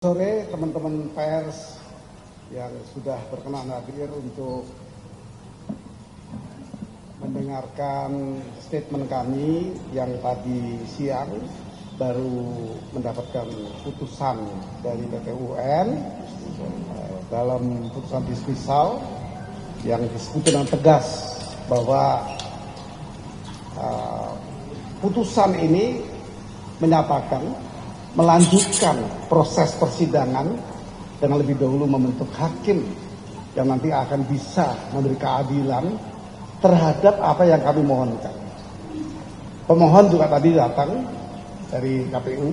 Sore teman-teman pers yang sudah berkenan hadir untuk mendengarkan statement kami yang tadi siang baru mendapatkan putusan dari PT UN dalam putusan dismisal yang disebut dengan tegas bahwa putusan ini menyatakan melanjutkan proses persidangan dengan lebih dahulu membentuk hakim yang nanti akan bisa memberi keadilan terhadap apa yang kami mohonkan. Pemohon juga tadi datang dari KPU,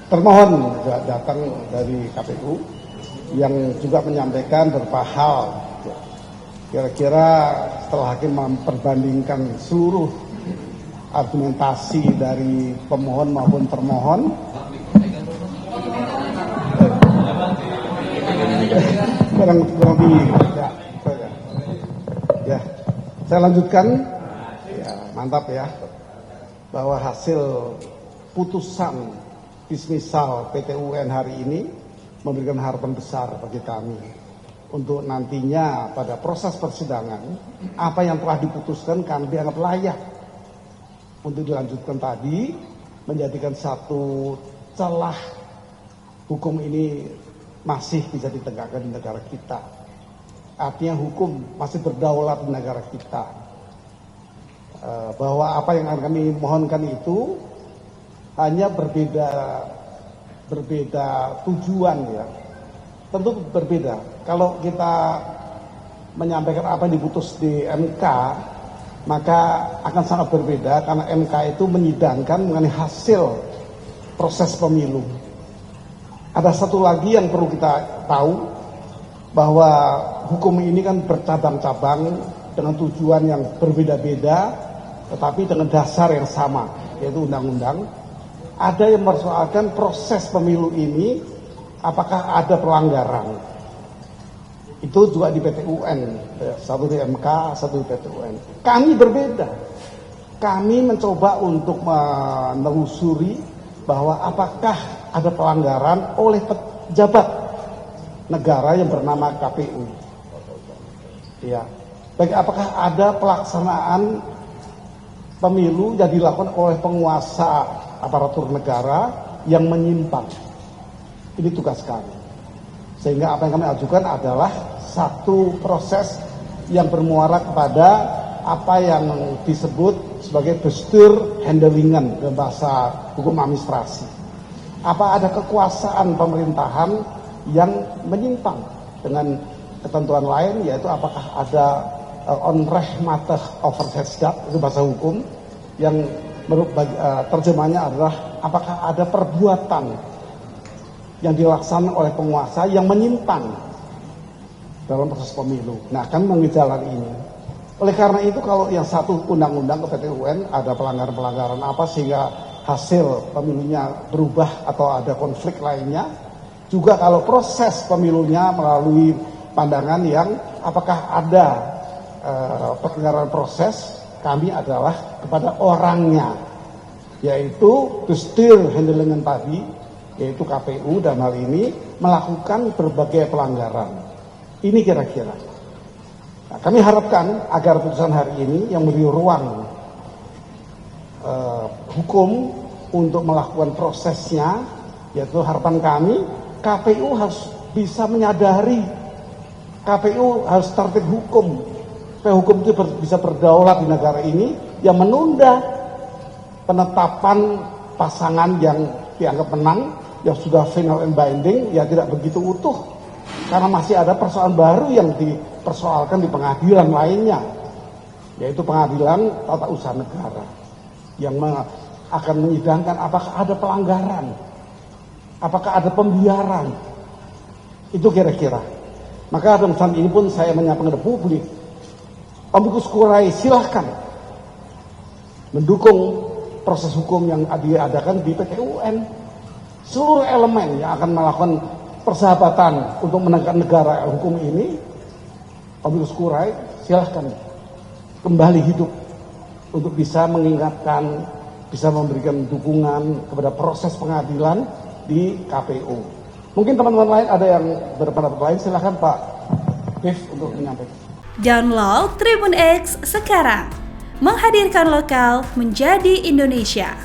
termohon juga datang dari KPU yang juga menyampaikan beberapa hal. Kira-kira setelah hakim memperbandingkan seluruh argumentasi dari pemohon maupun termohon, kurang lebih ya. Saya lanjutkan, ya mantap ya, bahwa hasil putusan dismisal PT UN hari ini memberikan harapan besar bagi kami untuk nantinya pada proses persidangan apa yang telah diputuskan kami dianggap layak untuk dilanjutkan tadi, menjadikan satu celah hukum ini masih bisa ditegakkan di negara kita. Artinya hukum masih berdaulat di negara kita. Bahwa apa yang kami mohonkan itu hanya berbeda tujuan ya. Tentu berbeda. Kalau kita menyampaikan apa yang diputus di MK, maka akan sangat berbeda karena MK itu menyidangkan mengenai hasil proses pemilu. Ada satu lagi yang perlu kita tahu, bahwa hukum ini kan bercabang-cabang dengan tujuan yang berbeda-beda, tetapi dengan dasar yang sama, yaitu undang-undang. Ada yang mempersoalkan proses pemilu ini, apakah ada pelanggaran. Itu juga di PT UN, satu di MK, satu di PT UN. Kami berbeda. Kami mencoba untuk menelusuri bahwa apakah ada pelanggaran oleh pejabat negara yang bernama KPU. Ya. Baik, apakah ada pelaksanaan pemilu yang dilakukan oleh penguasa aparatur negara yang menyimpang. Ini tugas kami. Sehingga apa yang kami ajukan adalah satu proses yang bermuara kepada apa yang disebut sebagai bestur handelingan dalam bahasa hukum administrasi. Apa ada kekuasaan pemerintahan yang menyimpang dengan ketentuan lain, yaitu apakah ada onrechtmatig overheidsdaad, itu bahasa hukum, yang terjemahnya adalah apakah ada perbuatan yang dilaksanakan oleh penguasa yang menyimpang dalam proses pemilu. Nah, kami mengejalan ini. Oleh karena itu, kalau yang satu undang-undang ke PT UN ada pelanggaran-pelanggaran apa sehingga hasil pemilunya berubah atau ada konflik lainnya, juga kalau proses pemilunya melalui pandangan yang apakah ada pelanggaran proses, kami adalah kepada orangnya, yaitu bestur handelingan tadi, yaitu KPU dan hal ini melakukan berbagai pelanggaran. Ini kira-kira. Nah, kami harapkan agar putusan hari ini yang memberi ruang hukum untuk melakukan prosesnya, yaitu harapan kami KPU harus bisa menyadari, KPU harus tertib hukum, supaya hukum itu bisa berdaulat di negara ini, yang menunda penetapan pasangan yang dianggap menang, yang sudah final and binding, ya tidak begitu utuh, karena masih ada persoalan baru yang dipersoalkan di pengadilan lainnya, yaitu pengadilan tata usaha negara, yang akan menyidangkan apakah ada pelanggaran, apakah ada pembiaran. Itu kira-kira. Maka dalam saat ini pun saya menyampaikan ke publik, Amicus Curiae silahkan mendukung proses hukum yang diadakan di PT UN. Seluruh elemen yang akan melakukan persahabatan untuk menegakkan negara hukum ini, Amicus Curiae silahkan kembali hidup untuk bisa mengingatkan, bisa memberikan dukungan kepada proses pengadilan di KPU. Mungkin teman-teman lain ada yang berpendapat lain, silahkan Pak Dev untuk menyampaikan. Download Tribun X sekarang, menghadirkan lokal menjadi Indonesia.